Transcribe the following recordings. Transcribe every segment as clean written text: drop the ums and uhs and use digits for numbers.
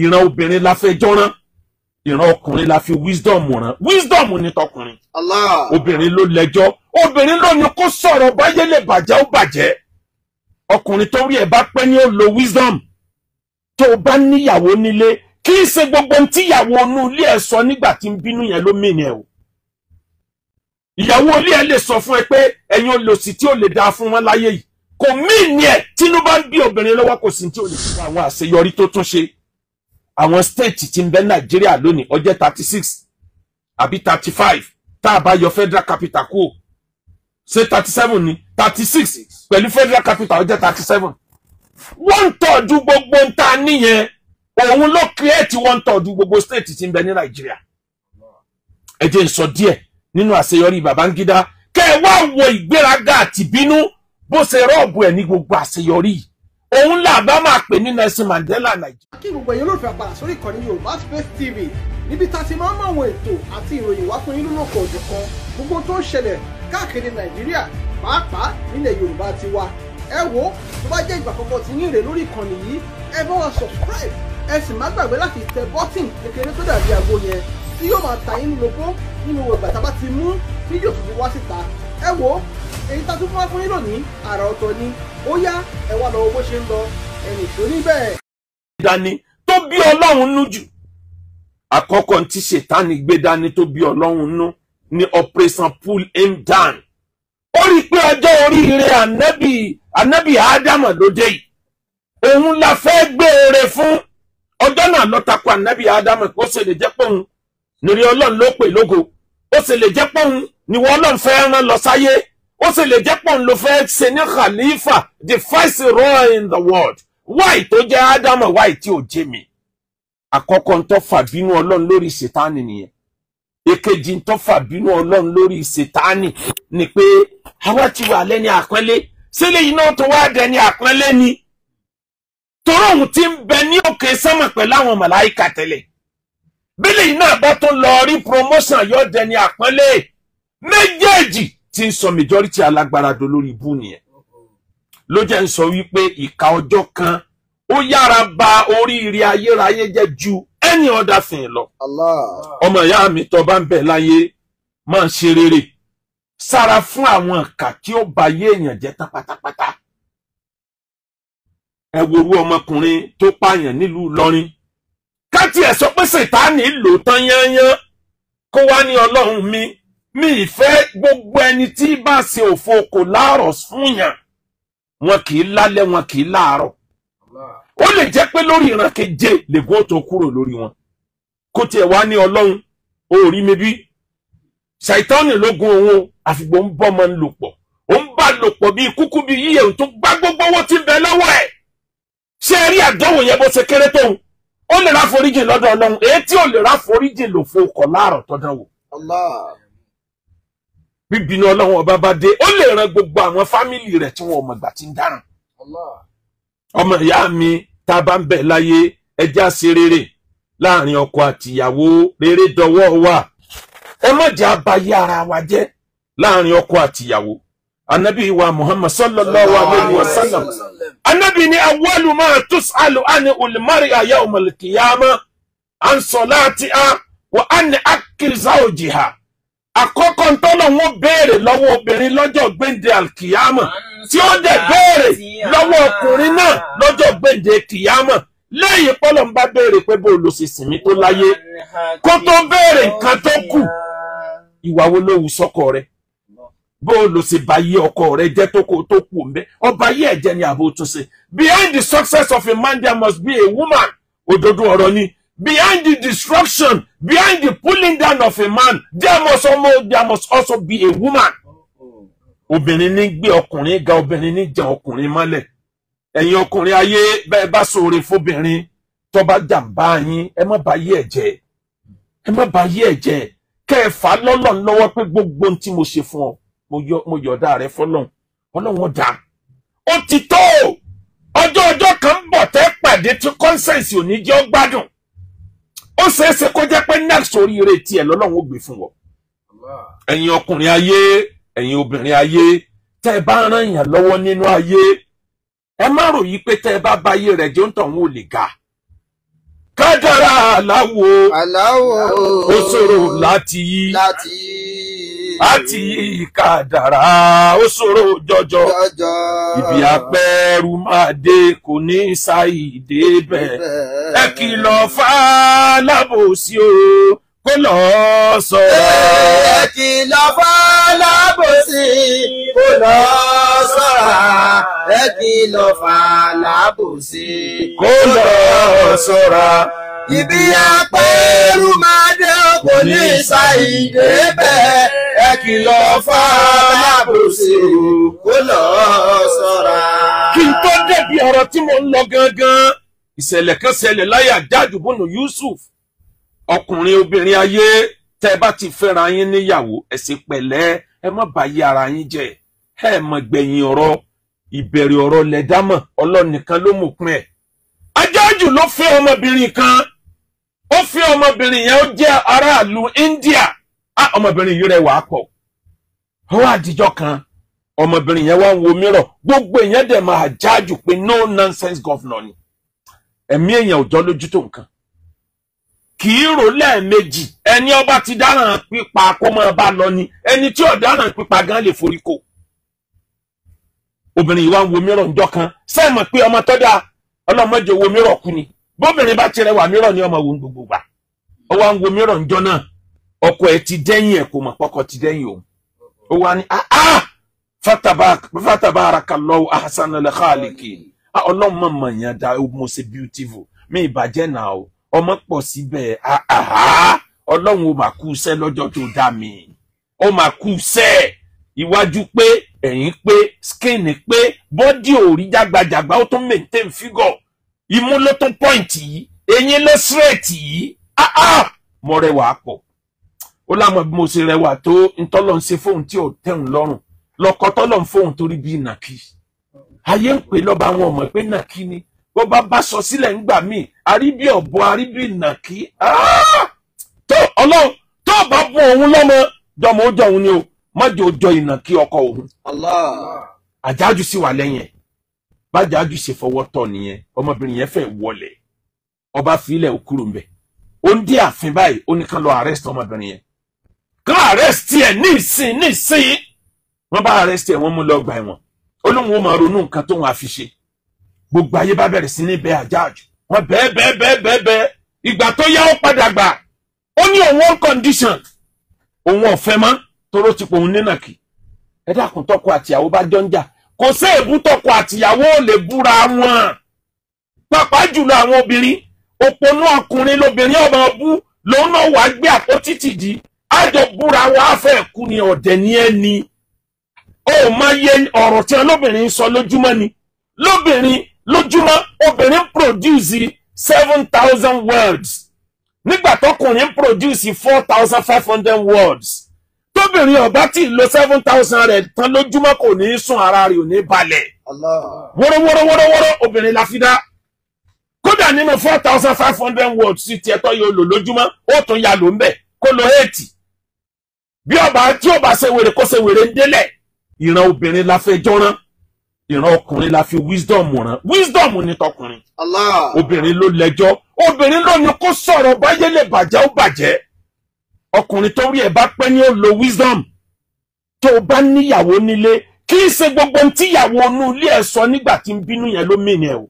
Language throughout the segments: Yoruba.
ìran obìnrin la fẹ́ jọ́rán, ìran ọkùnrin la fi wisdom rán. Wisdom ni tọkùnrin. Allah. Obìnrin ló lẹ́jọ́, obìnrin ló ní kó sọ̀rọ̀ báyé lè bàjẹ́ ó bàjẹ́. Ọkùnrin tó rí ẹ̀ bá pẹ́ ní ó lo wisdom. Tó bá níyàwó nílé, kì í ṣe gbogbo ohun tí ìyàwó inú ilé ẹ̀ sọ nígbà tí ń bínú yẹn ló mìíní ẹ̀ o. Ìyàwó ilé ẹ̀ lè sọ fún ẹ pé ẹ̀yin olòṣì tí ò lè dáa fún wọn láyé yìí. Kò mìíní ẹ̀ tínú bá ń bí obìnrin lọ́wọ́ kò sí tí ò lè fi àwọn àṣeyọrí tó tún ṣe. Àwọn state tí ń bẹ Nàìjíríà lónìí ó jẹ́ 36 àbí 35 tá a bá yọ federal capital kúrò. Ṣé 37 ni 36 pẹ̀lú federal capital ó jẹ́ 37. 1/3 gbogbo ń ta níyẹn òun ló create 1/3 gbogbo state tí ń bẹ ní Nàìjíríà. Ẹ jẹ́ n sọ díẹ̀ nínú àṣeyọrí Babangida kẹ́ ẹ wá wo ìgbéraga àti bínú bó ṣe rọ́ọ̀bù ẹ̀ ní gbogbo àṣeyọrí. Òun là bá máa pè ní Nelson Mandela Nàìjíríà. Kí gbogbo ẹ̀yin olólùfẹ́ apàdà sórí ìkànnì Yorùbá Space TV níbi tá a ti máa ń mọ àwọn ètò àti ìròyìn wá fún yín lólókọ̀ òjọ̀kan gbogbo tó ń ṣẹlẹ̀ káàkiri Nàìjíríà pàápàá nílẹ̀ Yorùbá ti wa. Ẹ wo tó bá jẹ́ ìgbà àkọ́kọ́ tí yín rè lórí ìkànnì yìí ẹ bá wa subscribe ẹ sì má gbàgbé láti tẹ bọ́tìn kékeré tó dàbí àgbo yẹn tí yóò máa ta yín lóko nínú ìgbà tá a bá ti mú fídíò tuntun wá síta. Ẹ wo èyí tá a tún fún wa fún yín lónìí àrà ọ̀tọ̀ ni ó yá ẹ wá lọ bó ṣe ń lọ ẹnì tó níbẹ̀. Dání tó bí Ọlọ́run nú jù àkọ́kọ́ tí Ṣètánì gbé dání tó bí Ọlọ́run nú ní operation pull him down. Ó rí pé ọjọ́ oríire ànábì Ádámù lóde yìí òun la fẹ́ gbére fún. Ọjọ́ náà lọ tako ànábì Ádámù ó sì lè jẹ́ pé òun nírí Ọlọ́run ló pè lógo, ó sì lè jẹ́ pé òun ni wọ́n Ọlọ́run fẹ́ rán lọ sáyé, ó sì lè jẹ́ pé òun ló fẹ́ ṣe ní khalifa the first ruler in the world. Why tó jẹ́ Ádámù why tí ò jẹ́ mi? Àkọ́kọ́ ń tó fà bínú Ọlọ́run lórí Ṣètánì nìyẹn. Èkejì ń tó fà bínú Ọlọ́run lórí Ṣètánì ni pé àwa ti wà lẹ́ni àpọ́nlé sílẹ̀ yìí náà tó wá dẹni àpọ́nlé ni. Torí òun ti ń bẹ ní òkè sánmà pẹ̀lú àwọn màláíkà tẹ́lẹ̀. Bílẹ̀ yìí náà bá tó lọ rí promotion yóò dẹni àpọ́nlé. Méjèèjì tí ń sọ majority alágbára do lórí ibú nìyẹn. Ló jẹ́ ń sọ wípé ìka ọjọ́ kan ó yára ba oríire ayérayé jẹ́ ju any other thing lọ. Allah. Ọmọ ìyá mi tó bá ń bẹ láyé máa ń ṣe rere sára fún àwọn ìkà tí ó ba ayé èèyàn jẹ́ pátápátá. Ẹ worú ọmọkùnrin tó pààyàn nílùú Ìlọrin. Káti ẹ̀ sọ pé Ṣètánì lò tán yányán kó wá ní Ọlọ́run mi ìfẹ́ gbogbo ẹni tí bá ṣe òfo kò láàrọ̀ fún yàn. Wọn kì í lálẹ́ wọn kì í láàárọ̀. Ó lè jẹ́ pé lórí ìran keje lègún tó kúrò lórí wọn. Kó tiẹ̀ wá ní Ọlọ́run ó rí mi bí. Ṣàìtánì lógun òun àfìgbò ń bọ́ ọmọ ń lò pọ̀. Ó ń bá lò pọ̀ bí kúkú bí yíyẹ tó gbá gbogbo owó tí ń bẹ lọ́wọ́ ẹ̀. Ṣé ẹ rí àdánwò yẹn bó ṣe kéré tóun? Ó lè ráforíjì lọ́dọ̀ Ọlọ́run èyí tí ò lè ráforíjì lò fún ọkọ̀ láàrọ̀ tọ́dánwò. Allah. Bíbínú Ọlọ́run ọba bá dé ó lè ran gbogbo àwọn fámìlì rẹ̀ tí wọn ò mọ̀gbà tí ń dáràn. Allah. Ọmọ ìyá mi tá a bá ń bẹ láyé ẹjá ṣe rere láàrin ọkọ àtìyàwó rere dọwọ́ wa. Ẹ má jẹ́ abayé ara wa jẹ́ láàrin ọkọ àtìyàwó. Ànábì wa Muhammad sallallahu alayhi wa sallam. Ànábì ní awwalu ma tus'alu ani al-mar'a yawm al-qiyamah an salatiha wa an akli zawjiha. Àkọ́kọ́ ntọ́lọ̀ wọn béèrè lọ́wọ́ obìnrin lọ́jọ́ gbéǹde alkiyama tí ó dẹ̀ béèrè lọ́wọ́ ọkùnrin náà lọ́jọ́ gbéǹde kiyama lẹ́yìn pọ́lọ̀ ń bá béèrè pé bó ló ṣe sinmi tó láyé kó tó béèrè nǹkan tó kù ìwà wo ló wù sọ́kọ rẹ̀ bó ló ṣe bá yé ọkọ rẹ̀ jẹ́ tó kù ń bẹ́ ọba yé ẹ̀jẹ̀ ni àbò tún ṣe. Behind the success of a man there must be a woman. Òdodo ọ̀rọ̀ ni. Behind the destruction, behind the pulling down of a man, there must also be a woman. Obìnrin ní gbé ọkùnrin ga, obìnrin ní jẹ ọkùnrin mọ́lẹ̀. Ẹ̀yin ọkùnrin ayé bẹ́ẹ̀ bá ṣoore fóbìnrin tó bá jàǹbá yín, ẹ má bà yé ẹ̀ jẹ́. Ẹ má bà yé ẹ̀ jẹ́. Kẹ́ ẹ fà lọ́lọ́run lọ́wọ́ pé gbogbo ohun tí mo ṣe fún ọ, mo yọ̀dá rẹ fọ́lọ́run. Ọlọ́run ó dá. Ó ti tó. Ọjọ́ kan ń bọ̀ tẹ́ pàdé tí conscience ò ní jẹ́ ó gbádùn. Ó ṣeéṣe kó jẹ́ pé next oríire tiẹ̀ lọ́lọ́run ó gbé fún wọn. Ẹ̀yin ọkùnrin ayé, ẹ̀yin obìnrin ayé, tẹ́ ẹ bá ràn yàn lọ́wọ́ nínú ayé, ẹ má rò yí pé tẹ́ ẹ bá bá ayé rẹ̀ jẹ́ ń tọ̀hún ò lè ga. kádàrá aláwo ó ṣòro láti yí àti yí kádàrá ó ṣòro jọjọ ibi àpẹẹrù máa dé kò ní ṣàìdé bẹ́ẹ̀ ẹ kìlọ̀ fálábòsí o kó lọ ṣọ́ra. ẹ kìlọ̀ fálábòsí kó lọ ṣọ́ra. ẹ kìlọ̀ fálábòsí kó lọ ṣọ́ra. ibi àpẹẹrù máa dé kò ní ṣàìdé bẹ́ẹ̀ ẹ kìlọ̀ fálábòsí kó lọ ṣọ́ra. kí n tó débi ọ̀rọ̀ tí mo ń lọ gangan ìṣẹ̀lẹ̀ kan ṣẹlẹ̀ láyé Hajjaj bun Yusuf. Ọkùnrin obìnrin ayé tẹ́ bá ti fẹ́ra yín níyàwó ẹ ṣe pẹ̀lẹ́ ẹ má bà yí ara yín jẹ́ ẹ mọ̀ gbẹ̀yìn ọ̀rọ̀ ìbẹ̀rẹ̀ ọ̀rọ̀ lẹ̀dámọ̀ Ọlọ́run nìkan ló mọ̀ pín ẹ̀. Hajjaj ló fẹ́ ọmọbìnrin kan ó fẹ́ ọmọbìnrin yẹn ó jẹ́ aráàlú India ọmọbìnrin yìí rẹwà pọ̀ ó wá àdìjọ́ kan ọmọbìnrin yẹn wá ń wo mìíràn gbogbo èèyàn dẹ̀ máa Hajjaj pé no nonsense governor ni ẹ̀mí èèyàn ò jọ lójú tó nǹkan kì í rò lẹ́ẹ̀mejì ẹni ọba ti dáràn pípa kó máa bá lọ ni ẹni tí ò dáràn pípa gan lè forí kó. Obìnrin yìí wá ń wo mìíràn ńjọ́ kan sẹ́ẹ̀mọ̀ pé ọmọ tó dáa ọlọ́mọdé wo mìíràn kú ni bóbìnrin bá ti rẹwà mìíràn ni ọmọ wo gbogbo gbà ó wá ń wo mìíràn ńjọ́ náà ọkọ ẹ̀ ti dẹ́yìn ẹ̀ kò mọ̀ pọ́kọ ti dẹ́yìn òun ó wá ní fatabarakallahu ahsanul khaliqin ọlọ́mọ mọ̀ yẹn dá mo ṣe beautiful mi ìbàjẹ́ náà o ọmọ pọ̀ síbẹ̀ Ọlọ́run ó máa kú iṣẹ́ lọ́jọ́ tó dá mi ó máa kú iṣẹ́ iwájú pé ẹ̀yìn pé skin pé bọ́dì ò rí jágbajàgba ó tún maintain figure imú ló tún point yìí eyín ló straight yìí mo rẹwà pọ̀ ó lámọ̀ bí mo ṣe rẹwà tó ntọ́lọ́ ń ṣe fóun tí ò tẹ̀hún lọ́rùn lọ́kọ́ tọ́lọ́ ń fóun torí bí nàkí ayé ń pè lọ́ba àwọn ọmọ pé nàkí ni bó bá sọ sílẹ̀ ńgbà míì àríbí ọ̀bọ àríbí nàkí tó Ọlọ́run tó bá bọ́ òun lọ́mọ jọmọ ó jọ òun ni o mọ́jọ òjọ ìnàkí ọkọ òun. Hajjaj sì wà lẹ́yìn ẹ̀ bá Hajjaj ṣe fọwọ́ tọ̀ nìyẹn ọmọbìnrin yẹn fẹ́ wọlé ọba fílẹ̀ ó kúrò ńbẹ̀ ó ń dé ààfin báyìí ó ní kán lọ arrest ọmọbìnrin yẹn kán arrest ẹ̀ nísìn wọ́n bá arrest ẹ̀ wọ́n mú lọ gbà ẹ̀wọ̀n ó lóun ó máa ronú nǹkan tóun á fi ṣe gbogbo ayé bá bẹ̀rẹ̀ sí ní bẹ̀ Hajjaj wọ́n bẹ́ẹ̀ ìgbà tó yá ó padà gbà ó ní òun one condition òun ọ̀fẹ́ mọ́ toró ti pòun nínàkì ẹ dákun tọkọ àtìyàwó bá jọ ń jà kò sí èébú tọkọ àtìyàwó ò lè búra wọn pàápàá jùlọ àwọn obìnrin òpònú ọkùnrin lóbìnrin ọmọ bú lòun náà wàá gbé àpótí tìdí àjọ búra wọn á fẹ́ kú ni ọ̀dẹ̀ ní ẹni ó máa yẹ ọ̀rọ̀ tí olóbìnrin sọ lójúmọ́ ni lóbìnrin lójúmọ́ obìnrin produce 7,000 words nígbà tọkùnrin produce 4,500 words tóbìnrin ọba tí lo 7,000 rẹ̀ tán lójúmọ́ kò ní sùn ara rẹ̀ ò ní balẹ̀ wọ́rọ́wọ́rọ́ obìnrin la fi dá kódà nínú 4,500 words sí tiẹ̀ tó yóò lò lójúmọ́ ó tún ya lò ń bẹ̀ kó lo 80 bí ọba tí ọba ṣe wèrè kó ṣe wèrè ń délẹ̀ ìran obìnrin la fẹ́ jọ́rán ìran ọkùnrin la fi wisdom rán wisdom ní tọkùnrin obìnrin ló lẹ́jọ́ obìnrin ló ní kó sọ̀rọ̀ báyé lè bàjẹ́ ó bàjẹ́ ọkùnrin tó rí ẹ̀ bá pẹ́ ní ó lo wisdom tó bá níyàwó nílé kì í ṣe gbogbo ohun tíyàwó inú ilé ẹ̀ sọ nígbà tí ń bínú yẹn ló mìíní ẹ̀ o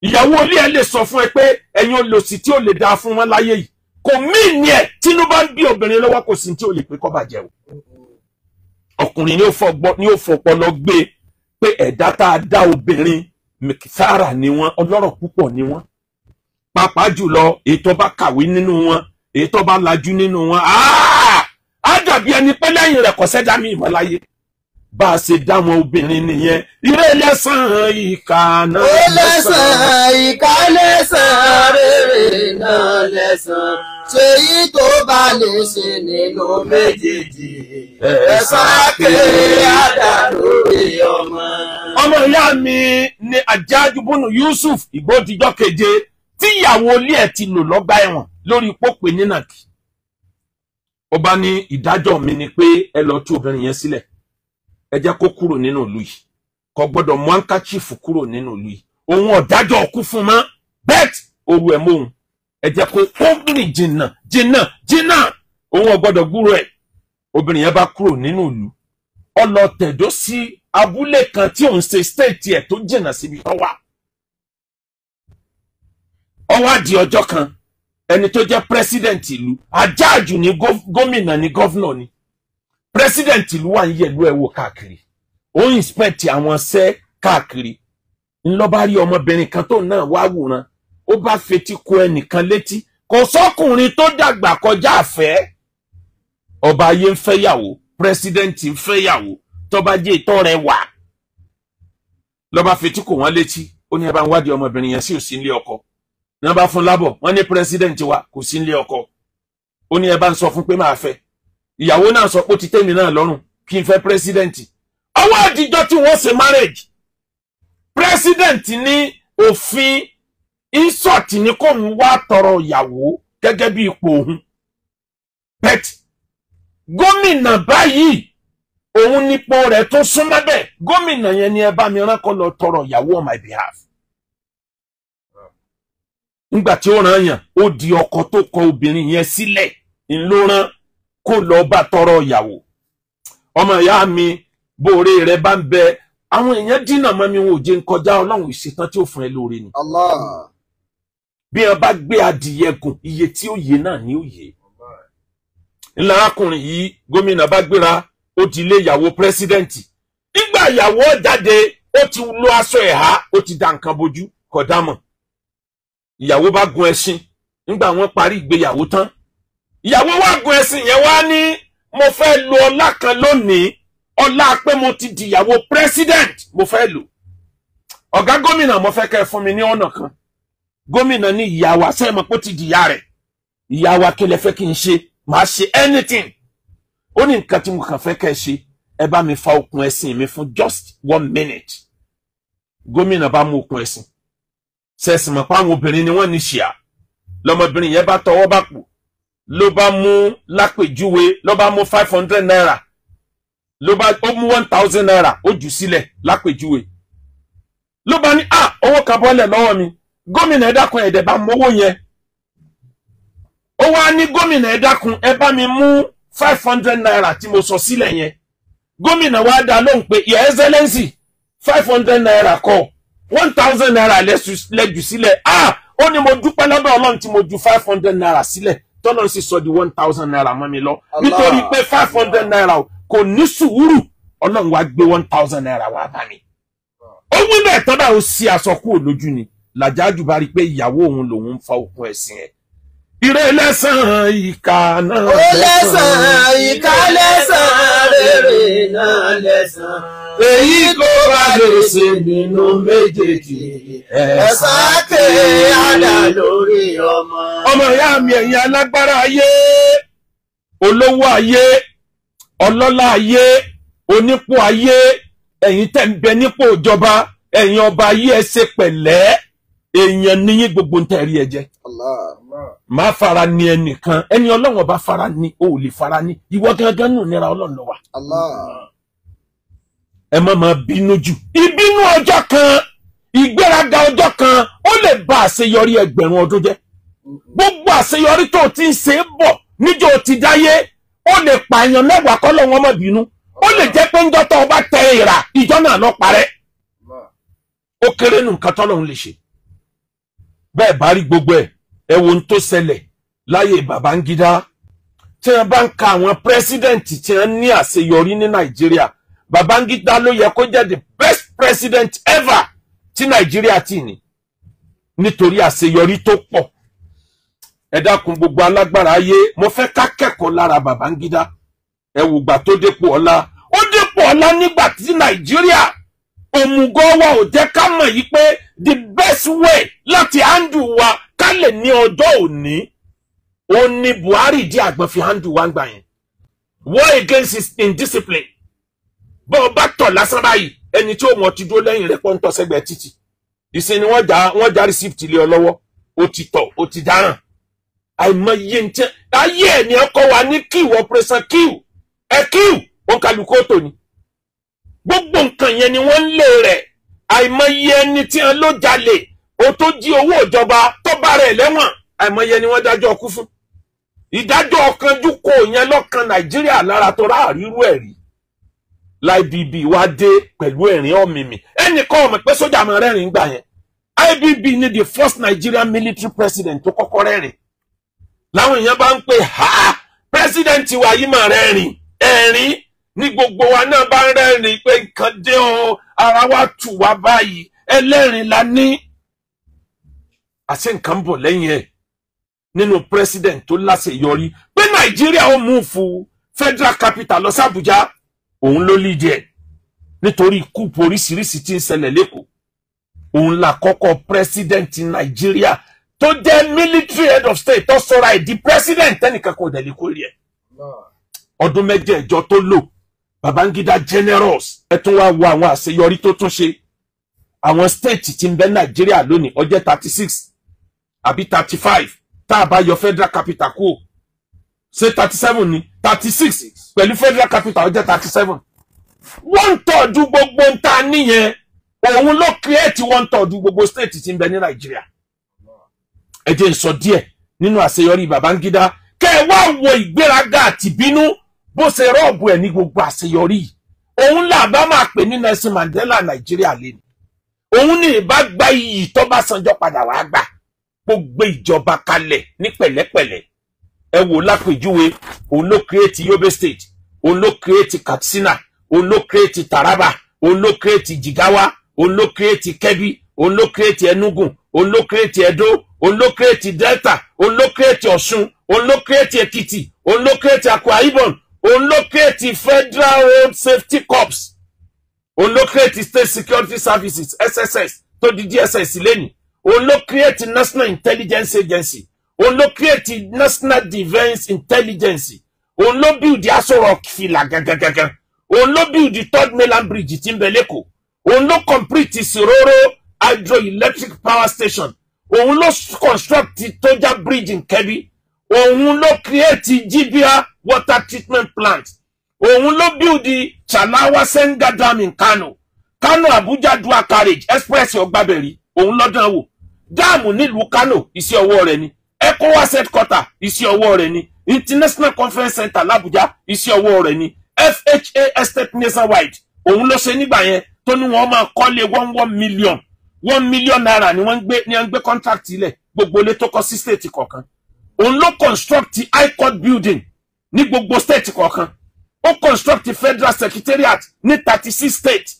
ìyàwó ilé ẹ̀ lè sọ fún ẹ pé ẹ̀yin olòṣì tí ò lè dáa fún wọn láyé yìí kò mìíní ẹ̀ tínú bá ń bí obìnrin lọ́wọ́ kò sí tí ò lè pé kó bàjẹ́ o ọkùnrin ni ó fọpọlọ gbé pé ẹ̀dá tá a dá obìnrin mẹkìsára ni wọ́n ọlọ́rọ̀ púpọ̀ ni wọ́n pàápàá jùlọ èyí tó bá kàwé nínú wọn èyí tó bá lajú nínú wọn á dàbí ẹni pé lẹ́yìn rẹ̀ kò sẹ́dá mi ìmọ̀láyé bá a ṣe dá wọn obìnrin nìyẹn ire lẹ́sàn ìkà náà lẹ́sàn ìkà lẹ́sàn rere náà lẹ́sàn ṣèyí tó bá lè ṣe nínú méjèèjì ẹ̀san kéré àdá lórí ọmọ. ọmọ ìyá mi ni Hajjaj bun Yusuf ìgbòdìjọ́ keje tíyàwó ilé ẹ̀ ti lò lọ́gbà ẹ̀wọ̀n lórí pópè nínàkì ó bá ní ìdájọ́ mi ni pé ẹ lọ tú obìnrin yẹn sílẹ̀ ẹ jẹ́ kó kúrò nínú ìlú yìí kò gbọ́dọ̀ mú handkerchief kúrò nínú ìlú yìí òun ọ̀dájọ́ kú fún mọ́ bẹ́ẹ̀ oru ẹ̀ mọ́hun ẹ jẹ́ pé ó rìn jìnnà òun ò gbọ́dọ̀ gbúrò ẹ̀. Obìnrin yẹn bá kúrò nínú ìlú ó lọ tẹ̀dó sí abúlé kan tí òun ṣe state ẹ̀ tó jìnnà síbi tó wà. Ó wá di ọjọ́ kan ẹni tó jẹ́ president ìlú ajáàjù ní gómìnà ní governor ni president ìlú wà ń yẹ̀lú ẹ̀ wò káàkiri ó inspect àwọn ṣẹ́ káàkiri ńlọ bá rí ọmọbìnrin kan tó náà wá wòran ó bá fetí kó ẹnìkan létí kò sọ́kùnrin tó dàgbà kọjá àfẹ́ ọba ayé ń fẹ́yàwó president ń fẹ́yàwó tó bá jẹ́ ìtọ́ rẹ̀ wà ló bá fetí kó wọ́n létí ó ní ẹ bá ń wádìí ọmọbìnrin yẹn sí ò sí nílé ọkọ ní bá fún lábọ̀ wọ́n ní president wa kò sí nílé ọkọ ó ní ẹ bá ń sọ fún pé máa fẹ́ ìyàwó náà sọ pé ó ti tẹ́mi náà lọ́rùn kí n fẹ́ president ọwọ́ àdìjọ́ tí wọ́n ṣe marriage president ní òfin insult ní kò ń wá tọrọ ìyàwó gẹ́gẹ́ bí ipò òun pet gómìnà báyìí òun nípò rẹ̀ tó súnmọ́ bẹ́ẹ̀ gómìnà yẹn ni ẹ bá mi rán kó lọ tọrọ ìyàwó on my behalf. Nígbà tí ó rán yàn ó di ọkọ tó kọ obìnrin yẹn sílẹ̀ ńlọrán kó lọ bá tọrọ ìyàwó. Ọmọ ìyá mi bóore rẹ bá ń bẹ àwọn èèyàn dínà mọ́ mi wọn ò jẹ́ ń kọjá Ọlọ́run ìṣetán tí ó fún ẹ lóore ni. Allah. Bí wọn bá gbé adìyẹ gùn iye tí ó yé náà ni ó yé. Ńlá arákùnrin yìí gómìnà bá gbéra ó ti lé ìyàwó pírẹsidẹ́ǹtì. Nígbà ìyàwó jáde ó ti lo aṣọ ẹ̀há ó ti da nǹkan bojú kò dámọ̀. Ìyàwó bá gun ẹṣin nígbà wọ́n parí ìgbéyàwó tán. Ìyàwó wá gun ẹṣin yẹn wá ní mo fẹ́ lo ọlá kan lónìí ọlá pé mo ti di ìyàwó president mo fẹ́ lò. Ọ̀gá gómìnà mo fẹ́ kẹ́ fún mi ní ọ̀nà kan. Gómìnà ní ìyá wa ṣé mọ̀ pé ó ti di ìyá rẹ̀. Ìyá wa kí lẹ fẹ́ kí n ṣe màá ṣe anything. Ó ní nǹkan tí mo kàn fẹ́ kẹ́ ṣe ẹ bá mi fa okùn ẹṣin mi fún just 1 minute. Gómìnà bá mú okùn ẹṣin. Sẹ́sìn mọ̀ pé àwọn obìnrin ni wọ́n ní ṣìà. Lọ́mọbìnrin yẹn bá tọwọ́ bá pò. Ló bá mú lápèjúwe ló bá mú 500 naira. Ló bá ó mú 1000 naira ó jù sílẹ̀ lápèjúwe. Ló bá ní owó kan bọ́lẹ̀ lọ́wọ́ mi. Gómìnà ẹ dákun ẹ̀dẹ̀ bá mú owó yẹn. Ó wá ní gómìnà ẹ dákun ẹ bá mi mú 500 naira tí mo sọ sílẹ̀ yẹn. Gómìnà wá dá lóhùn pé Your Excellency 500 naira kọ́ 1000 naira lẹ́jù sílẹ̀. Ó ní mo dúpẹ́ lọ́dọ̀ Ọlọ́run tí mo ju 500 naira sílẹ̀ tọ́lọ́run sì sọ di 1000 naira mọ́ mi lọ. Nítorí pé 500 naira kò ní sùúrù Ọlọ́run wá gbé 1000 naira wá bá mi. Ó wí bẹ́ẹ̀ tọ́dà ó sí aṣọ kúrò lójú ni. Làjájú bá rí pé ìyàwó òun lòun ń fa okùn ẹ̀sìn ẹ̀. Ire lẹ́san ìkà náà ó lẹ́san ìkà lẹ́san rere náà lẹ́san. Èyí kò bá lè ṣe nínú méjèèjì ẹ̀san ké àdá lórí ọmọ. Ọmọ ìyá mi ẹ̀yin alágbára ayé olówó ayé ọlọ́lá ayé onípò ayé ẹ̀yin tẹ́ ń bẹ nípò ìjọba ẹ̀yin ọba ayé ẹ ṣe pẹ̀lẹ́ èèyàn níyìn gbogbo ń tẹ̀rí ẹ jẹ. Má fara ní ẹnìkan ẹni Ọlọ́run ọba fara ní o ò lè fara ní ìwọ gangan nù nira Ọlọ́run ló wà. Ẹ má máa bínú jù. Ìbínú ọjọ́ kan ìgbéraga ọjọ́ kan ó lè ba àṣeyọrí ẹgbẹ̀rún ọdún jẹ́. Gbogbo àṣeyọrí tó ti ń ṣe bọ̀ níjọ́ ti dáyé ó lè pààyàn mẹ́wàá kọ́lọ́ wọn má bínú. Ó lè jẹ́ pé ńjọ́ tó bá tẹ ìrà ìjọ náà lọ parẹ́. Ó kéré nù nǹkan tọ́lọ́run lè ṣe. Bẹ́ẹ̀ bá rí gbogbo ẹ̀ ẹ wo ohun tó ṣẹlẹ̀ láyé Babangida. Tí wọ́n bá ń ka àwọn pírẹ́sídẹ̀ǹtì tí wọ́n ní àṣeyọrí ní Nàìjíríà Babangida ló yẹ kó jẹ́ the best president ever tí Nàìjíríà ti ní nítorí àṣeyọrí tó pọ̀. Ẹ dákun gbogbo alágbára ayé mo fẹ́ ká kẹ́kọ̀ọ́ lára Babangida. Ẹ wò gbà tó dépò ọlá ó dépò ọlá nígbà tí Nàìjíríà òmùgọ̀ wa ò jẹ́ ká mọ̀ yí pé the best way láti handle wa ká lè ní ọjọ́ òní ó ní Buhari di àgbọn fi handle wa ń gbà yẹn. War against his indiscipline. Bọ́ọ̀ bá tọ̀ lásán báyìí ẹni tí ó mọ̀ ti dúró lẹ́yìn rẹ̀ pọ́n tọ́ sẹ́gbẹ̀ẹ́ títì. Ìsìn ni wọ́n já receipt lé ọ lọ́wọ́ ó ti tọ̀ ó ti dáràn. Àìmọye ní tiẹ̀ ayé ẹ̀ ni ọkọ̀ wa ní kíw operation kíw ẹ kíw ó kálukú ó tò ní. Gbogbo nǹkan yẹn ni wọ́n ń lé rẹ̀ àìmọye ẹni tí wọ́n ló jalè o tó jí owó ìjọba tó bá rẹ̀ lẹ́wọ̀n àìmọye ni wọ́n dájọ́ kú fún. Ìdájọ́ ọ̀kanjú kò yẹn lọ́kàn Nàìjíríà lára tó ráàrírú ẹ̀rí. IBB wá dé pẹ̀lú ẹ̀rín ọ̀mìmì ẹnìkan ọmọ pé sójà máa rẹ́rìn gbà yẹn. IBB ni the first Nigerian military president tó kọ́kọ́ rẹ́rìn. Láwọn èèyàn bá ń pè ha president wa yìí máa rẹ́rìn ẹ̀rín ní gbogbo wa náà bá ń rẹ́rìn pé nǹkan dé o ara wa tù wá báyìí ẹlẹ́rìn la ní. Àṣé nǹkan bọ̀ lẹ́yìn ẹ̀ nínú president tó láṣeyọrí pé Nàìjíríà ó mú fún federal capital lọ sí Àbújá òun ló lead ẹ̀ nítorí ikú oríṣiríṣi tí ń ṣẹlẹ̀ lẹ́kọ̀ọ́. Òun la kọ́kọ́ president Nàìjíríà tó jẹ́ military head of state tó sọra ẹ̀ di president tẹ́nìkan kò dẹ̀ lè kórè ẹ̀. Ọdún mẹ́jẹ̀ẹ̀jọ tó lò Babangida generals ẹ tún wá wo àwọn àṣeyọrí tó tún ṣe. Àwọn state tí ń bẹ Nàìjíríà lónìí ó jẹ́ 36 àbí 35 tá a bá yọ federal capital kúrò ṣé 37 ni 36 pẹ̀lú federal capital ó jẹ́ 37. 1/3 gbogbo ń ta níyẹn òun ló create 1/3 gbogbo state tí ń bẹ ní Nàìjíríà. Ẹ jẹ́ n sọ díẹ̀ nínú àṣeyọrí Babangida kẹ́ ẹ wá wo ìgbéraga àti bínú bó ṣe rọ́ọ̀bù ẹ̀ ní gbogbo àṣeyọrí. Òun là bá máa pè ní Nelson Mandela Nàìjíríà lẹ́nu. Òun ní ìbá gba iyì tó bá sanjọ́ padà wá gbà gbogbo ìjọba kalẹ̀ ní pẹ̀lẹ́pẹ̀lẹ́. Ẹ wò lápèjúwe òun ló create Yobe state, òun ló create Katsina, òun ló create Taraba, òun ló create Jigawa, òun ló create Kebbi, òun ló create Enugu, òun ló create Edo, òun ló create Delta, òun ló create Ọ̀ṣun, òun ló create Ekiti, òun ló create Akwa Ibom, òun ló create Federal Road Safety Corps, òun ló create State Security Services SSS tó di DSS lẹ́yìn, òun ló create National Intelligence Agency, òun ló create National Defence Intelligence, òun ló build the Aso Rock fìlà gangan, òun ló build the Third Mainland Bridge tí ń bẹ lẹ́kọ̀ọ́, òun ló complete Siroro Hydroelectric Power Station, òun ló construct Toja Bridge in Kebbi, òun ló create Jibia Water Treatment Plant, òun ló build the Chalawa Senga Dam in Kano, Kano Abuja Dual Carriage Express Ogbaberi, òun ló dán wò, dáàmù nílùú Kano iṣẹ́ ọwọ́ rẹ̀ ni, ECOWAS headquarter iṣẹ́ ọwọ́ rẹ̀ ni, International Conference Center l'Abuja iṣẹ́ ọwọ́ rẹ̀ ni, FHA Estate Nationwide òun ló ṣe nígbà yẹn tó ní wọ́n máa kọ́lé 1 million naira ni wọ́n gbé contract ilẹ̀ gbogbo ilé tó kọ́ sí state kọ̀ọ̀kan. Òun ló construct high court building ní gbogbo state kọ̀ọ̀kan. Ó construct federal secretariat ní 36 state.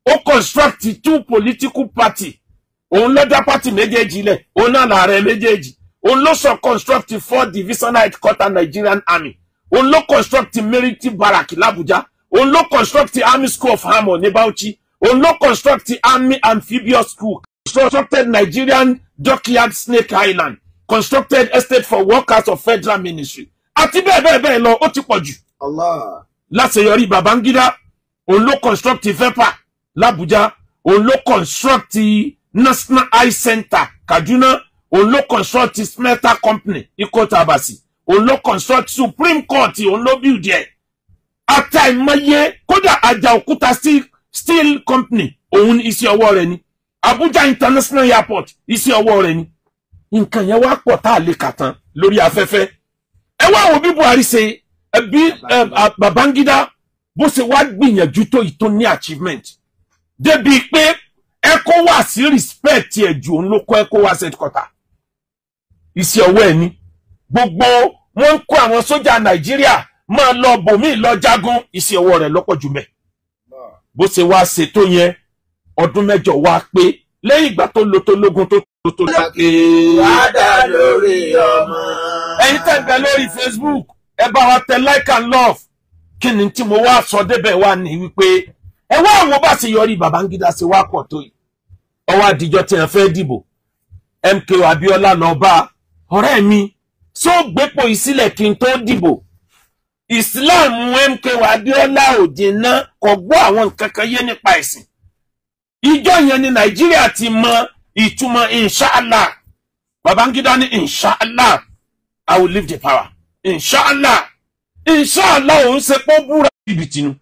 Ó construct 2 political party. Òun ló dá party méjèèjì ilẹ̀, òun náà láàrẹ méjèèjì. Òun ló sọ construct 4 divisional headquarter Nigerian Army. Òun ló construct military barrack l'Abuja. Òun ló construct Army School of Armor ní Bauchi. Òun ló construct Army Amphibious School. Constructed Nigerian Dockyard Snake Island. Constructed estate for workers of federal ministry. Àti bẹ́ẹ̀ lọ ó ti pọ̀ jù. Allah. Láṣeyọrí Babangida, òun ló construct FEPA l'Abuja. Òun ló construct National Eye Center Kaduna. Òun ló construct Smelter Company Ikota Abasi. Òun ló construct Supreme Court òun ló build ẹ̀. Àtàìmọye kódà Àjàòkúta Steel Company òun iṣẹ́ ọwọ́ rẹ̀ ni. Abuja International Airport iṣẹ́ ọwọ́ rẹ̀ ni. Nǹkan yẹn wá pọ̀ tá a lè kà tán lórí afẹ́fẹ́. Ẹ wá wo bí Buhari ṣe bí Babangida bó ṣe wá gbìyànjú tó ìtò ní achievement. Débi pé ECOWAS respect ẹ̀ jù òun ló kọ́ ECOWAS headquarter. Iṣẹ́ ọwọ́ ẹ̀ ni. Gbogbo wọn ń kó àwọn sójà Nàìjíríà máa lọ bòmí lọ jagun iṣẹ́ ọwọ́ rẹ̀ lọ́pọ̀ jù mẹ́. Bó ṣe wá ṣe tó yẹn ọdún mẹ́jọ wá pé lẹ́yìn ìgbà tó lo tó lógún tó Wàdà lórí ọmọ. ẹ̀yin tẹ́ bẹ lórí Facebook ẹ bá wa tẹ like and love. Kí ni tí mo wá sọ débẹ̀ wá ní wípé ẹ wá àwọn bá ṣe yọrí Babangida ṣe wá pọ̀ tó yìí. Ọwọ́ àdìjọ tí wọ́n fẹ́ dìbò MKO Abiola lọ bá ọ̀rẹ́ mi só gbépo ìsílẹ̀ kí n tó dìbò. Islam MKO Abiola ò jìnnà kò gbọ́ àwọn nǹkan kan yé nípa ẹ̀sìn. Ìjọ yẹn ní Nàìjíríà ti mọ ìtumọ̀ inshallah. Babangida ní inshallah I will leave the power. Inshallah òun ṣe pọ́ búra bìbìtìnú.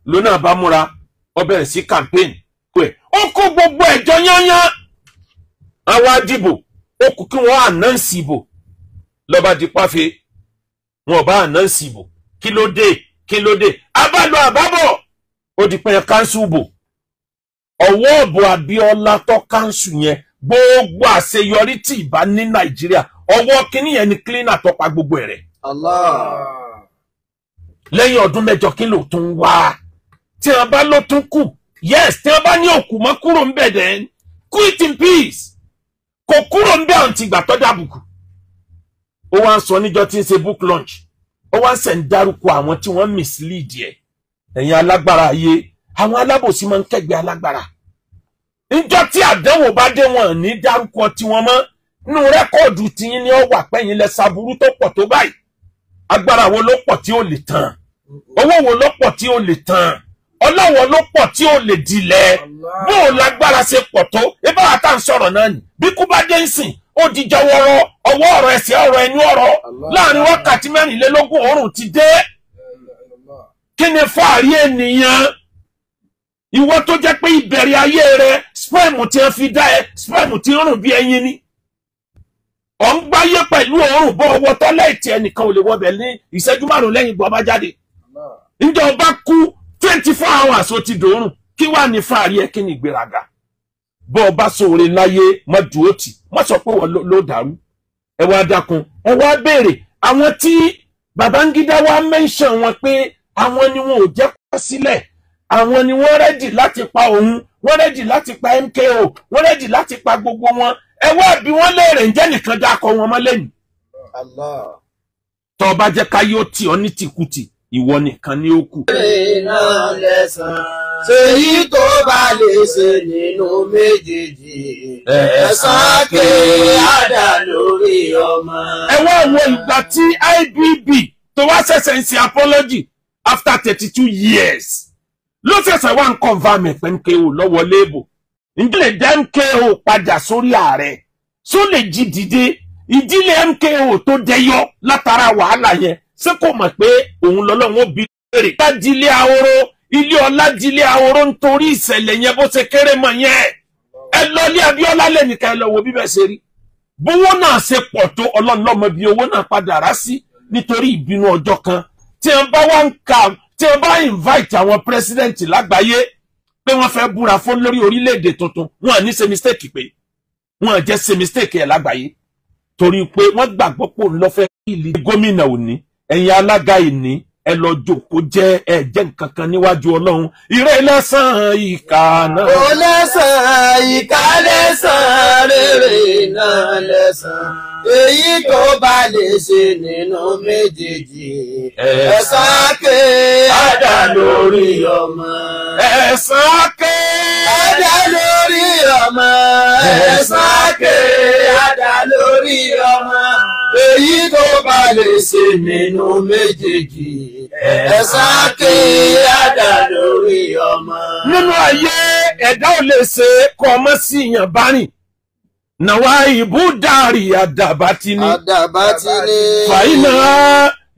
Lónà bá múra ó bẹ̀rẹ̀ sí campaign pé ó kó gbogbo ẹ̀jọ́ yányán. àwa dìbò ó kù kí wọ́n ànáǹsì ìbò lọ́ba di páfe wọn bá ànáǹsì ìbò kí ló dé abálọ àbábọ̀ ó di pé káńsù bò ọwọ́ ọ̀bọ̀ Abíọ́lá tó káńsù yẹn gbogbo àṣeyọrí tí ìbá ní Nàìjíríà ọwọ́ kíní yẹn ni cleaner tó pa gbogbo ẹ̀rẹ̀. Allah. Lẹ́yìn ọdún mẹ́jọ kí ló tún wá tí wọ́n bá ló tún kù yes tí wọ́n bá ní òkú mọ́ kúrò ń bẹ̀ dẹ́n quit in peace kò kúrò ń bẹ̀ àwọn ti gbà tó dàbùkù. Ó wá ń sọ níjọ́ tí ń ṣe book launch ó wá ń sẹ̀ ń dárúkọ àwọn tí wọ́n mislead ẹ̀ ẹ̀yin alágbára ayé àwọn alábòsí máa ń kẹ́gbẹ́ alágbára. Níjọ́ tí àdánwò bá dé wọn ní dárúkọ tí wọ́n mọ́ nínú rẹ́kọ̀ọ̀dù tiyín ni ó wà pẹ́yìn lẹ́sà burú tó pọ̀ tó báyìí. Agbára wo ló pọ̀ tí ó lè tán? Owó wo ló pọ̀ tí ó lè tán? Ọlọ́wọ́ ló pọ̀ tí ó lè dilẹ̀? Bó o lágbára ṣe pọ̀ tó? Ebá wa tá ń sọ̀rọ̀ náà ni. Bí kú bá dé ń sìn, ó di jọwọ́rọ́, ọwọ́ ọ̀rọ̀ ẹsẹ̀ ọ̀rọ̀ ẹni ọ̀rọ̀. Láàrin wákàtí 24 oòrùn ti dé. Kí ni fàárí ènìyàn? Ìwọ tó jẹ́ pé ìbẹ̀rẹ̀ ayé rẹ, sperm tí wọ́n fi dá ẹ, sperm tí ń rùn bí ẹyin ni. Ọ̀ ń gbáyé pẹ̀lú òórùn bọ́ ọwọ́ tọ́lẹ̀tì ẹnìkan ò lè wọbẹ̀ ní ìṣẹ́jú 5 lẹ́yìn bọ́ bá jáde. Ǹjẹ́ ọba kú 24 hours ó ti dòórùn kí wàá ní fàárí ẹ kí ni ìgbéraga? Bọ́ ọba sóore láyé mọ́ dúró tì mọ́ sọ pé wọ́n ló dàrú. Ẹ wá dákun ẹ wá béèrè àwọn tí Babangida wá mention wọn pé àwọn ni wọn ò jẹ́ kó sílẹ̀ àwọn ni wọ́n rẹ́dì láti pa òun wọ́n rẹ́dì láti pa MKO wọ́n rẹ́dì láti pa gbogbo wọn. Ẹ wá bí wọ́n léèrè ǹjẹ́ nìkan dákọ̀ wọn mọ́ lẹ́yìn. Allah. Tó bá jẹ́ ká yóò tì ọ́ ní tìkùtì ìwọ nìkan ni ó kù. Iná lẹ́san. Ṣèyí tó bá lè ṣe nínú méjèèjì. Ẹ̀san ké àdá lórí ọmọ. Ẹ wá wo ìgbà tí IBB tó wá ṣẹ̀ṣẹ̀ ń ṣe apology after 32 years. Ló ṣẹ̀ṣẹ̀ wá ń confirm pé MKO lọ́wọ́ léèbò. Ǹjẹ́ lè dá MKO padà sórí ààrẹ? Só lè jí dìde? Ìdílé MKO tó dẹyọ látara wàhálà yẹn ṣé kò mọ̀ pé òun lọ́lọ́run ó bí léèrè. Ládìlé ahoro ilé ọládìlé ahoro nítorí ìṣẹ̀lẹ̀ yẹn bó ṣe kéré mọ̀ yẹn. Ẹ lọ ilé Abíọ́lá lẹ́nìkan ẹ lọ wo bí bẹ́ẹ̀ ṣe rí. Bówó náà ṣe pọ̀ tó Ọlọ́run ló mọ bí owó náà padà rá sí nítorí ìbínú ọjọ́ kan. Tí wọ́n bá wá ń ka tí wọ́n bá invite àwọn president lágbàáyé pé wọ́n fẹ́ búra fún lórí orílẹ̀-èdè tuntun wọn à ní ṣe mistake pé wọn à jẹ́ ṣe mistake ẹ̀ lágbàáyé torí pé wọ́n gbàgbọ́ pò ń lọ́fẹ́ ìlú gómìnà òní ẹ̀yin alága ìní ẹ lọ jókòó jẹ́ ẹ jẹ́ nǹkan kan níwájú Ọlọ́run ire lẹ́san ìkà náà. Ó lẹ́san ìkà lẹ́san rere náà lẹ́san. Èyí tó bá lè ṣe nínú méjèèjì. Ẹ̀san ké àdá lórí ọmọ. Ẹ̀san ké àdá lórí ọmọ. Ẹ̀san ké àdá lórí ọmọ. Èyí tó bá lè ṣe nínú méjèèjì. Ẹ̀san ké àdá lórí ọmọ. Nínú ayé ẹ̀dá ò lè ṣe kọ́ ọmọ sí ìyàn bá rìn. Nàwa ìbú dàrí àdàbátini. Àdàbátini. Fàyínà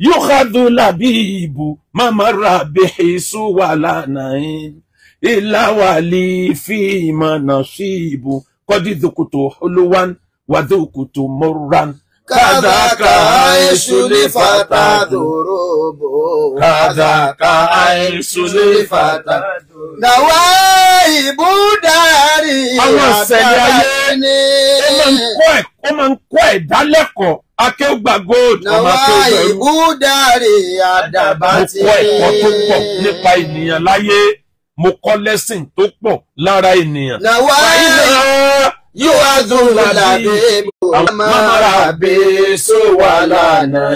yóò kádùn làbí ìbú máma ra bèèṣù wà lánàá. Ìlàwàlì fíìmà náà sí ìbú kọ́dídùkùtù olúwan wàdùkùtù mọ́rán. Kàdàkà àìsùlì fàtà dòròbò. Kàdàkà àìsùlì fàtà. Nàwa ìbú dàrí àdàbátini. Ó máa ń kọ́ ẹ̀dá lẹ́kọ̀ọ́ akéwùgbà gold. Nàwa ìbú dàrí àdàbátini. Mo kọ́ ẹ̀kọ́ tó pọ̀ nípa ènìyàn láyé. Mo kọ́ lẹ́sìn tó pọ̀ lára ènìyàn. Nàwa yóò wá dùn lábẹ́ mọ́ra bẹ́ẹ̀sọ wà lánàá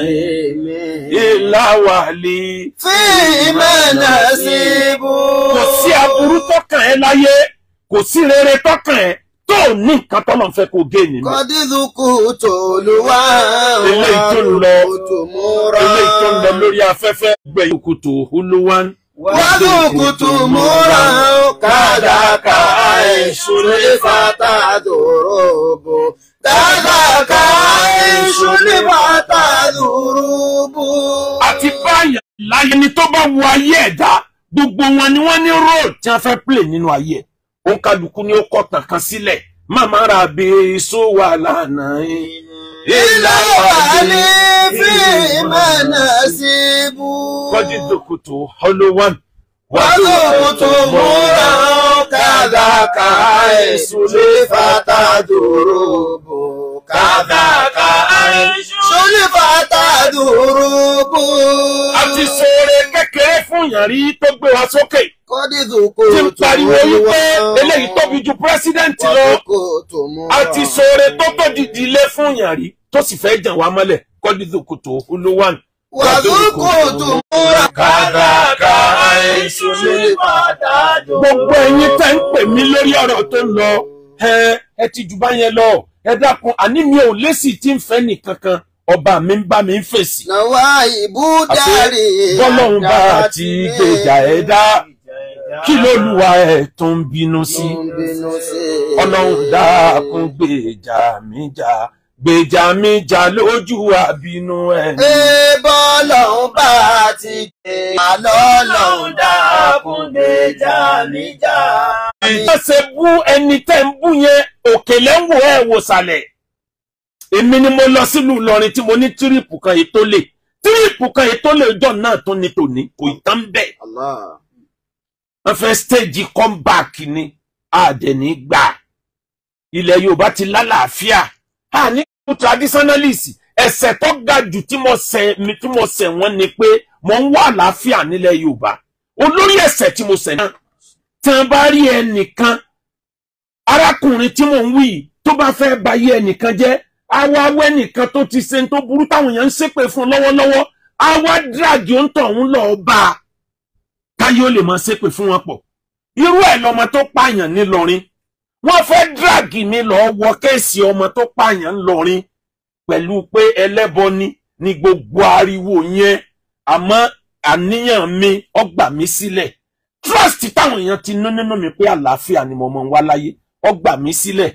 èmi. Ìlàwàlì fíìmù náà sí ibú. Kò sí aburú tọ́kàn ẹ láyé, kò sí rere tọ́kàn ẹ tó ní nǹkan tọ́lọ̀ fẹ́ kó gé nínú. Kọ́dídùkú tòlúwà eléyìí tó ń lọ lórí afẹ́fẹ́ gbẹ̀yìn kùtù olúwan. Wàdùkùtù múra kàdàkà àìsùlẹ̀ fàtà dòròbò. Kàdàkà àìsùlẹ̀ fàtà dòròbò. Àti báyà láyé ni tó bá wo ayé ẹ̀dá gbogbo wọn ni wọ́n ní role tí wọ́n fẹ́ play nínú ayé ẹ̀. Òǹkàlùkù ni ó kọ́ tàn kan sílẹ̀ màmá ra bí sówà lánàá ilé wà ní fíìmánà síbú. kọ́jú dòkòtò hollowan wàdùkùtù múra kàdàkà ìṣúlẹ̀ fàtàdùrùbù. kàdàkà ìṣúlẹ̀ fàtàdùrùbù. a ti sọ̀rọ̀ kékeré fún yàn rí tó gbé wa sókè. tí ń pariwo wípé eléyìí tóbi ju pírẹsidẹ́ǹtì lọ. a ti sọ̀rọ̀ tó tó dìdí ilé fún yàn rí tó sì fẹ́ jàn wá mọ́lẹ̀ kọ́jú dòkòtò hollowan. wàdùkùtù múra kàdàkà ìṣúlẹ̀ fàtàdùrùbù. gbogbo ẹ̀yin tẹ́ ń pè mí lórí ọ̀rọ̀ tó ń lọ ẹ ti jù bá yẹn lọ ẹ dákun àní mi ò lésì tí ń fẹ́ nìkankan ọba mi ń bá mi ń fèsì. nàwa ìbúdárì bọ́lọ́hún bá ti gbèjà ẹ̀ dá kí lÓlúwa ẹ̀ tó ń bínú sí. ọlọ́run dákun gbèjà mi jà lójú àbínú ẹ̀. bọ́lọ́hún bá ti gbèjà lọ́lọ́hún dákun gbèjà mi jà. ẹ ṣe bú ẹni tẹ́ ń bú yẹn òkèlè ń wò ẹ̀ wò sàlẹ̀. èmi ni mo lọ sílùú Ìlọrin tí mo ní tírípù kan ètò lè ọjọ́ náà tó ní tòní kò tán bẹ́ẹ̀. wọ́n fẹ́ stage comeback ni àdẹ̀ní gbà ilẹ̀ Yorùbá ti lálàáfíà ní traditionalist ẹ̀ṣẹ̀ tó ga jù tí mo ṣẹ̀ wọ́n ni pé mo ń wá àlàáfíà nílẹ̀ Yorùbá olórí ẹ̀ṣẹ̀ tí mo ṣẹ̀ náà tí wọ́n bá rí ẹnìkan arákùnrin tí mò ń wí tó bá fẹ́ bayé ẹnìkan jẹ́ àwa awẹ́ nìkan tó ti ṣe tó burú táwọn èèyàn ń ṣépè fún lọ́wọ́lọ́wọ́ àwa díràjì ó ń tọ̀ ń lọ bá a káyé ó lè máa ṣépè fún wọn pọ̀ irú ẹ̀ lọmọ tó pààyàn nílọrin wọ́n fẹ́ díràgì mi lọ wọ kéèsì ọmọ tó pààyàn ńlọrin pẹ̀lú pé ẹlẹ́bọ ni gbogbo ariwo yẹn àmọ́ àníyàn mi ó gbà mí sílẹ̀ trust táwọn èèyàn ti ní nínú mi pé àlàáfíà ni mo mọ̀ ń wá láyé ó gbà mí sílẹ̀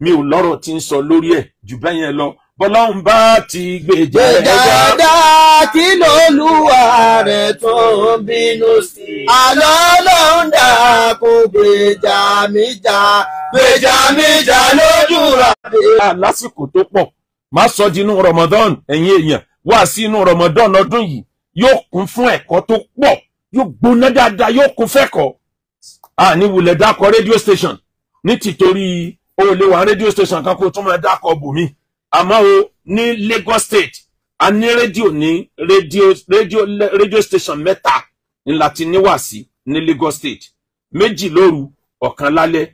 mi ò lọ́rọ̀ tí ń sọ lórí ẹ̀ jù bẹ́ẹ̀ yẹn lọ bọ́lọ́hún bá ti gbèjà ẹ̀ dáadáa kí l'Olúwa rẹ̀ tó ń bínú sí. àlọ́ lọ́hún dákun gbèjà mi jà lójú ràbí. lásìkò tó pọ̀ má sọ di inú Ramadan ẹ̀yin èèyàn wá sí inú Ramadan ọdún yìí yóò kún fún ẹ̀kọ́ tó pọ̀ yóò gbóná dáadáa yóò kún fẹ́kọ̀ọ́ ní wulẹ̀ dákọ̀ rédíò station ní tìtorí olè wà rédíò station kan kó tún máa dákọ̀ bùnmí àmọ́ o ní Lagos State a ní rédíò ní rédíò station mẹ́ta ńlá ti níwàásí ní Lagos State méjì lóru ọ̀kan lálẹ́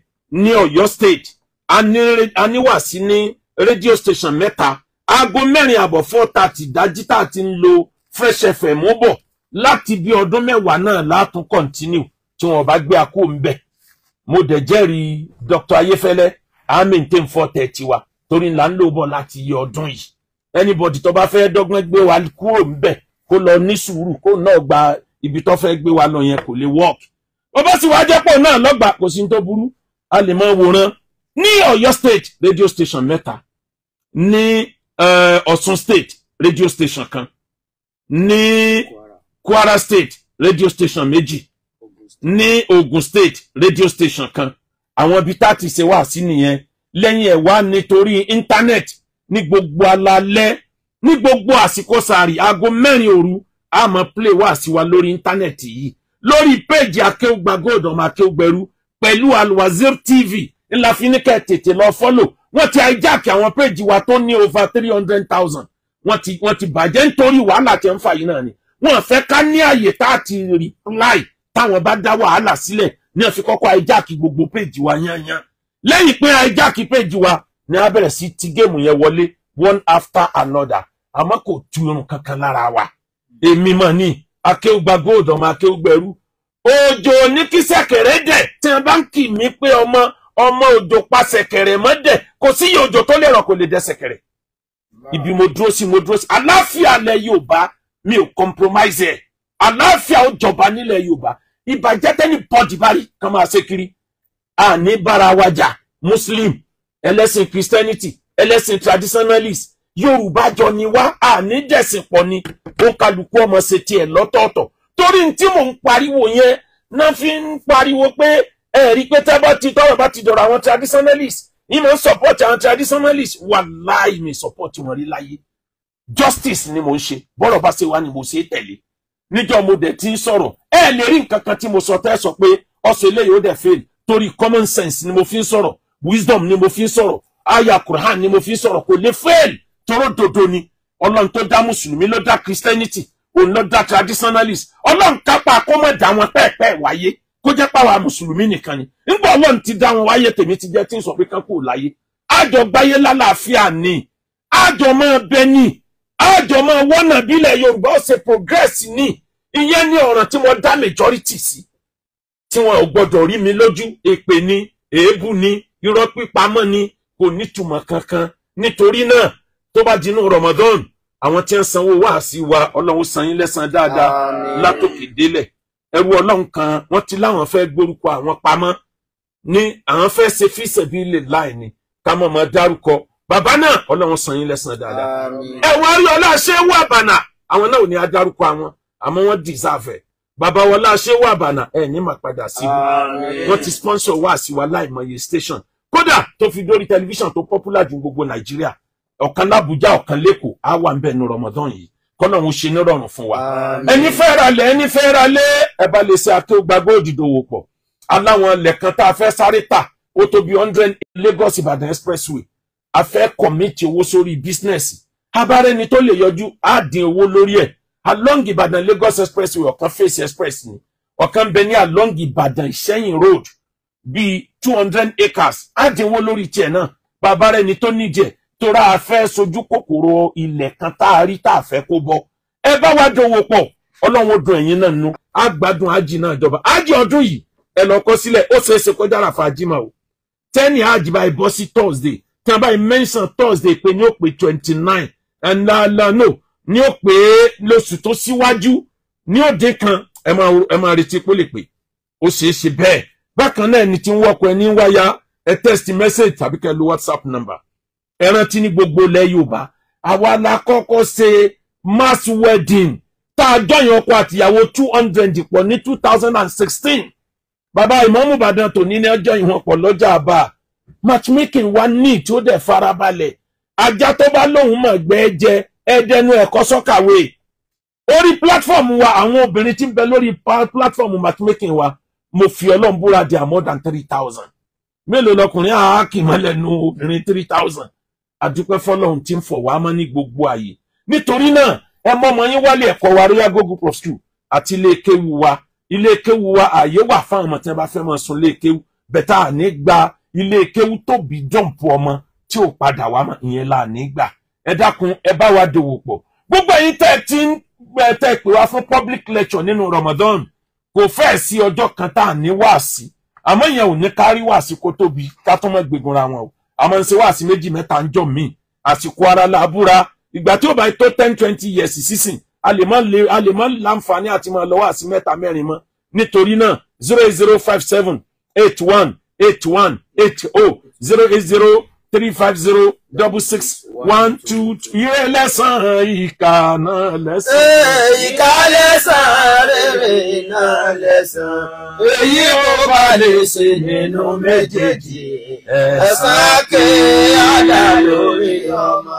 ní Ọ̀yọ́ State a níwàásí ní rédíò station mẹ́ta aago 4:30 4:30 dájí tá a ti ń lo Fresh FM bọ̀ láti bí ọdún 10 náà látún continue tí wọ́n bá gbé akó ń bẹ̀ mo dẹ̀ jẹ́rìí Dr. Ayéfẹ́lẹ́ a maintain 4:30 wa torí ńlá ń lò bọ̀ láti yẹ ọdún yìí anybody tó bá fẹ́ dọ́gbọ́n gbé wa kúrò ń bẹ̀ kó lọ ní sùúrù kó náà gba ibi tó fẹ́ gbé wa lọ yẹn kò lè work ó bá sì wá jẹ́pọ̀ náà lọ́gbà kò sí tó burú a lè mọ wòran ní Ọ̀yọ́ State radio station mẹ́ta ní Ọ̀ṣun State radio station kan ní Kwara State radio station méjì ní Ogun State radio station kan àwọn ibi tá ti ṣe wá sí nìyẹn lẹ́yìn ẹ̀ wá nítorí internet ní gbogbo alalẹ́ ní gbogbo àsìkò sàárì aago 4 òru a máa play wá sí wa lórí internet yìí lórí page Akeugba Gold ọmọ Akeugberu pẹ̀lú Alwazir TV ńlá fi ní kẹ́ tètè lọ follow wọ́n ti hijack àwọn page wa tó ní over 300,000 wọ́n ti bàjẹ́ nítorí wàhálà tí ń fà yìí náà ni wọ́n fẹ́ ká ní àyè tá ti reply táwọn bá dá wàhálà sílẹ̀ ní ó fi kọ́kọ́ hijack gbogbo page wa yányán lẹ́yìn pé hijack page wa ní a bẹ̀rẹ̀ sí ti game yẹn wọlé one after another àmọ́ kò tu irun kankan lára wa èmi mọ̀ ní Akeugba Gold ọmọ Akeugberu òjò ní kí sẹ̀kẹ̀rẹ̀ dẹ̀ tí wọ́n bá ń kì mí pé ọmọ òjò pa sẹ̀kẹ̀rẹ̀ mọ́ dẹ̀ kò sí iye òjò tó lè rọ̀ kò lè dẹ̀ sẹ̀kẹ̀rẹ̀ ibi mo dúró sí àlàáfíà lẹ Yorùbá mi ò compromise ẹ̀ àlàáfíà ó jọba nílẹ̀ Yorùbá ìbàjẹ́ tẹ́ni pọ́ọ̀dì bá rí kan máa ṣe kiri àní bára wa jà Muslim ẹlẹ́sìn Christianity ẹlẹ́sìn traditionalist Yorùbá jọ ni wá àní dẹ̀sìn pọ̀ ni ó kálukú ọmọ ṣe tiẹ̀ lọ́tọ̀ọ̀tọ̀ torí tí mò ń pariwo yẹn náà fi ń pariwo pé ẹ̀rí pé tọ́rọ̀ bá ti dọ̀rọ̀ àwọn traditionalist ìmọ̀ support àwọn traditionalists wallahi mi support wọn rí láyé justice ni mo ń ṣe bọ́rọ̀ bá ṣe wá ni mo ṣe tẹ̀lé níjọ́ mo dẹ̀ ti ń sọ̀rọ̀ ẹ lè rí nǹkan kan tí mo sọ tẹ́ sọ pé ọ̀sẹ̀ eléyìí ó dẹ̀ fail torí common sense ni mo fi ń sọ̀rọ̀ wisdom ni mo fi ń sọ̀rọ̀ aya Quran ni mo fi ń sọ̀rọ̀ kò lè fail tóró dodo ni ọlọ́run tó dá mùsùlùmí ló dá christianity òun ló dá traditionalist ọlọ́run kápá kó mọ̀ dá wọn pẹ́ẹ̀pẹ́ wáyé kó jẹ́ pàwọ́ mùsùlùmí nìkan ni nígbà ọlọ́run ti dá wọn wáyé tèmi ti jẹ́ tí ń sọ pé kán kò láyé àjọ gbáyé lálàáfíà ni àjọ máa bẹ ní àjọ máa wọ́nà bílẹ̀ Yorùbá ó ṣe progress ní ìyẹn ní ọ̀ràn tí wọ́n dá majority sí tí wọn ò gbọdọ̀ rí mi lójú èpè ni èébú ni irọ́ pípamọ́ ni kò nítumọ̀ kankan nítorí náà tó bá dinú Ramadan àwọn tí ń sanwó wáàsí wa Ọlọ́run san yín lẹ́san dáadáa látòkè délẹ̀ ẹrú Ọlọ́run kan wọ́n ti láwọn fẹ́ gbórúkọ àwọn pamọ́ ní àwọn fẹ́ ṣe fi sabilillah ni ká mọ̀ mọ́ dárúkọ bàbá náà Ọlọ́run san yín lẹ́san dáadáa ẹ wá rí ọlá ṣe wà bànà àwọn náà ò ní adárúkọ àwọn àmọ́ wọ́n deserve bàbá wọlá ṣe wà bànà ẹ ní máa padà sí wọ́n ti sponsor wáàsí wa láìmọye station kódà tó fi dórí tẹlifíṣàn tó popular ju gbogbo Nàìjíríà ọ̀kan l'Abuja ọ̀kan l'Èkó á wà ńbẹ̀ ní Ramadan yìí kọ́lọ́run ṣe ní rọrùn fún wa ẹni fẹ́ ra lẹ̀ ẹni fẹ́ ra lé ẹ bá lè ṣe Akéwùgbàgbé òdìdòwò pọ̀ aláwọn lẹ̀kan tá a fẹ́ sáré tà ó tó bí 100 Lagos Ìbàdàn expressway a fẹ́ commit owó sórí business abárẹ́ni tó lè yọjú á dín owó lórí ẹ̀ along Ìbàdàn Lagos expressway ọ̀kan face express ni ọ̀kan bẹ ní along Ìbàdàn Ìṣẹ́yìn road bíi 200 acres á dín owó lórí tiẹ̀ náà babárẹ́ni tó níjẹ̀ tora a fẹ́ sojú kòkòrò ilẹ̀ kan tá a rí tá a fẹ́ kó bọ́ ẹ bá wá dòwò pọ̀ Ọlọ́run dùn ẹ̀yin náà nù á gbádùn ájì náà jọba ájì ọdún yìí ẹ lọ kọ sílẹ̀ ó ṣeé ṣe kọjá àràfà àjìmá o 10 ájì báyìí bọ́ sí Thursday tí wọ́n báyìí mention Thursday pé ní ó pé 29 no ní ó pé lóṣù tó síwájú ní òde kan ẹ máa retí pé ó lè pé ó ṣeé ṣe bẹ́ẹ̀ bákan náà ẹni tí ń wọ́kọ̀ ẹni ń wáyà ẹ text message tàbí kẹ́ lo WhatsApp number ẹ rántí ní gbogbo ilẹ̀ Yorùbá àwa la kọ́kọ́ ṣe mass wedding tá a jọyìn ọkọ àtìyàwó 200 pọ̀ ní 2016 bàbá Ìmáàmù Ìbàdàn tòní ní ọjọ́ ìwọ̀n pọ̀ lọ́jà àbá matchmaking wa ní tí ó dẹ̀ farabalẹ̀ ajá tó bá lóhùn mọ̀ gbẹ́ jẹ ẹdẹnu ẹ̀kọ́ sọ́kàwé orí platform wa àwọn obìnrin tí ń bẹ lórí platform matchmaking wa mo fi Ọlọ́run búra di more than 3,000 mélòó lọkùnrin àákìmọ́lẹ̀ nu obìnrin 3,000 àdúpẹ́ fọ́lọ́run tí ń fọ̀ wá mọ́ ní gbogbo àyè nítorí náà ẹ mọ́ ọmọ yín wálé ẹ̀kọ́ wa Royal Google Pro School àti ilé kéwu wa ààyè wà fáwọn ọmọ tí wọ́n bá fẹ́ mọ́ sun ilé kéwu bẹ̀tà àní gba ilé kéwu tóbi jọ̀ǹpù ọmọ tí ò padà wá mọ́ ìyẹn là ní gbà ẹ dákun ẹ bá wa dòwò pọ̀ gbogbo ẹ̀yin tẹ́ ti ń tẹ́ pè wá fún public lecture nínú Ramadan kò fẹ́ sí ọjọ́ kan tá à ní wáàsí àmọ́ ìyẹn ò ní kárí wáàsí kó tóbi ká tó mọ́ gbégunra wọn o àmọ́ ń ṣe wáàsí méjì mẹ́ta ń jọ míì àsìkò ara làbúra ìgbà tí ó bá tó 10-20 years sísìn a lè má láǹfààní àti máa lọ wáàsí mẹ́ta mẹ́rin mọ́ nítorí náà 08057 81 81 80 080 350-6612 ìrẹ́ lẹ́sàn ìkà náà lẹ́sàn. Ìkà lẹ́sàn rere náà lẹ́sàn. Èyí ó bá lè ṣe nínú méjèèjì. Ẹ̀san ké àdá lórí ọmọ.